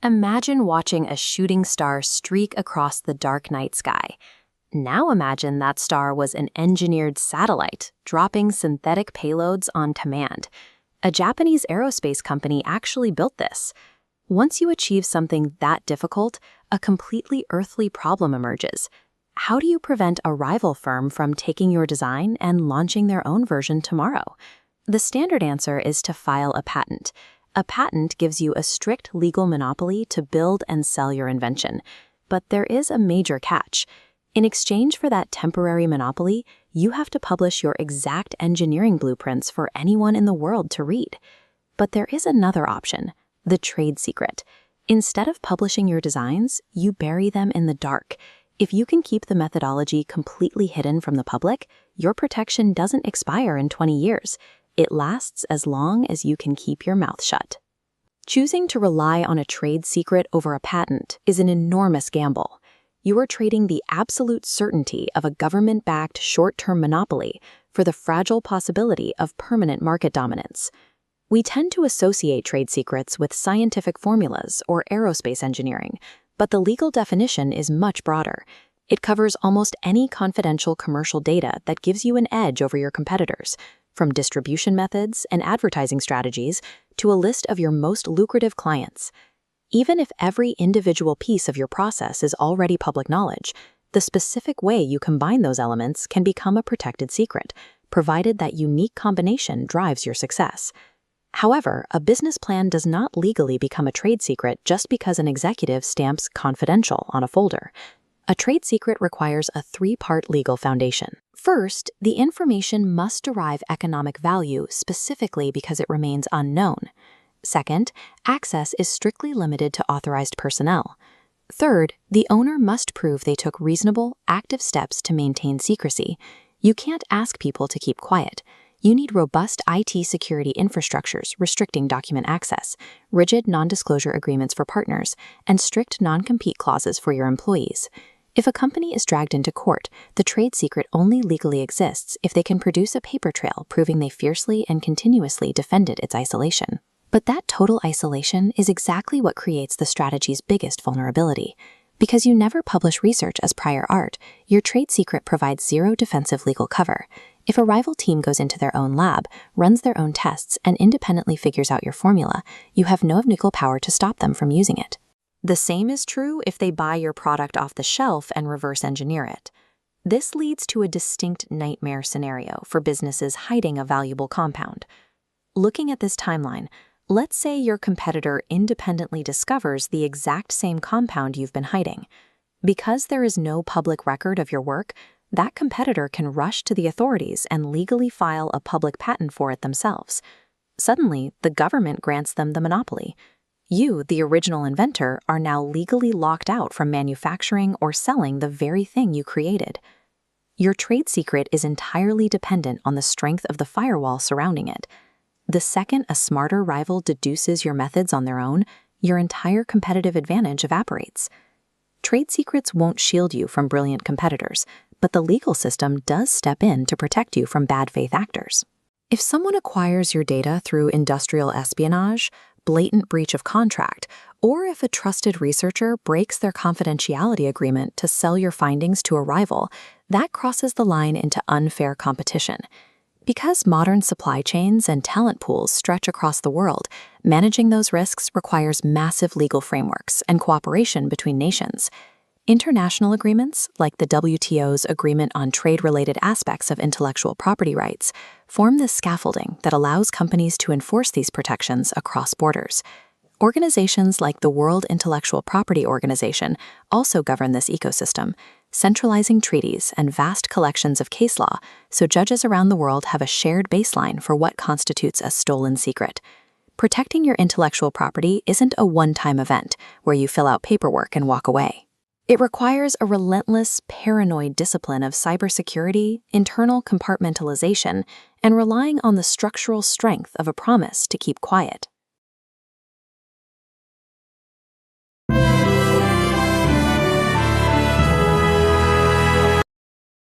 Imagine watching a shooting star streak across the dark night sky. Now imagine that star was an engineered satellite, dropping synthetic payloads on command. A Japanese aerospace company actually built this. Once you achieve something that difficult, a completely earthly problem emerges. How do you prevent a rival firm from taking your design and launching their own version tomorrow? The standard answer is to file a patent. A patent gives you a strict legal monopoly to build and sell your invention. But there is a major catch. In exchange for that temporary monopoly, you have to publish your exact engineering blueprints for anyone in the world to read. But there is another option, the trade secret. Instead of publishing your designs, you bury them in the dark. If you can keep the methodology completely hidden from the public, your protection doesn't expire in 20 years. It lasts as long as you can keep your mouth shut. Choosing to rely on a trade secret over a patent is an enormous gamble. You are trading the absolute certainty of a government-backed short-term monopoly for the fragile possibility of permanent market dominance. We tend to associate trade secrets with scientific formulas or aerospace engineering, but the legal definition is much broader. It covers almost any confidential commercial data that gives you an edge over your competitors, from distribution methods and advertising strategies to a list of your most lucrative clients. Even if every individual piece of your process is already public knowledge, the specific way you combine those elements can become a protected secret, provided that unique combination drives your success. However, a business plan does not legally become a trade secret just because an executive stamps confidential on a folder. A trade secret requires a three-part legal foundation. First, the information must derive economic value specifically because it remains unknown. Second, access is strictly limited to authorized personnel. Third, the owner must prove they took reasonable, active steps to maintain secrecy. You can't ask people to keep quiet. You need robust IT security infrastructures restricting document access, rigid non-disclosure agreements for partners, and strict non-compete clauses for your employees. If a company is dragged into court, the trade secret only legally exists if they can produce a paper trail proving they fiercely and continuously defended its isolation. But that total isolation is exactly what creates the strategy's biggest vulnerability. Because you never publish research as prior art, your trade secret provides zero defensive legal cover. If a rival team goes into their own lab, runs their own tests, and independently figures out your formula, you have no legal power to stop them from using it. The same is true if they buy your product off the shelf and reverse engineer it. This leads to a distinct nightmare scenario for businesses hiding a valuable compound. Looking at this timeline, let's say your competitor independently discovers the exact same compound you've been hiding. Because there is no public record of your work, that competitor can rush to the authorities and legally file a public patent for it themselves. Suddenly, the government grants them the monopoly. You, the original inventor, are now legally locked out from manufacturing or selling the very thing you created. Your trade secret is entirely dependent on the strength of the firewall surrounding it. The second a smarter rival deduces your methods on their own, your entire competitive advantage evaporates. Trade secrets won't shield you from brilliant competitors, but the legal system does step in to protect you from bad faith actors. If someone acquires your data through industrial espionage, blatant breach of contract, or if a trusted researcher breaks their confidentiality agreement to sell your findings to a rival, that crosses the line into unfair competition. Because modern supply chains and talent pools stretch across the world, managing those risks requires massive legal frameworks and cooperation between nations. International agreements, like the WTO's Agreement on Trade-Related Aspects of Intellectual Property Rights, form the scaffolding that allows companies to enforce these protections across borders. Organizations like the World Intellectual Property Organization also govern this ecosystem, centralizing treaties and vast collections of case law so judges around the world have a shared baseline for what constitutes a stolen secret. Protecting your intellectual property isn't a one-time event where you fill out paperwork and walk away. It requires a relentless, paranoid discipline of cybersecurity, internal compartmentalization, and relying on the structural strength of a promise to keep quiet.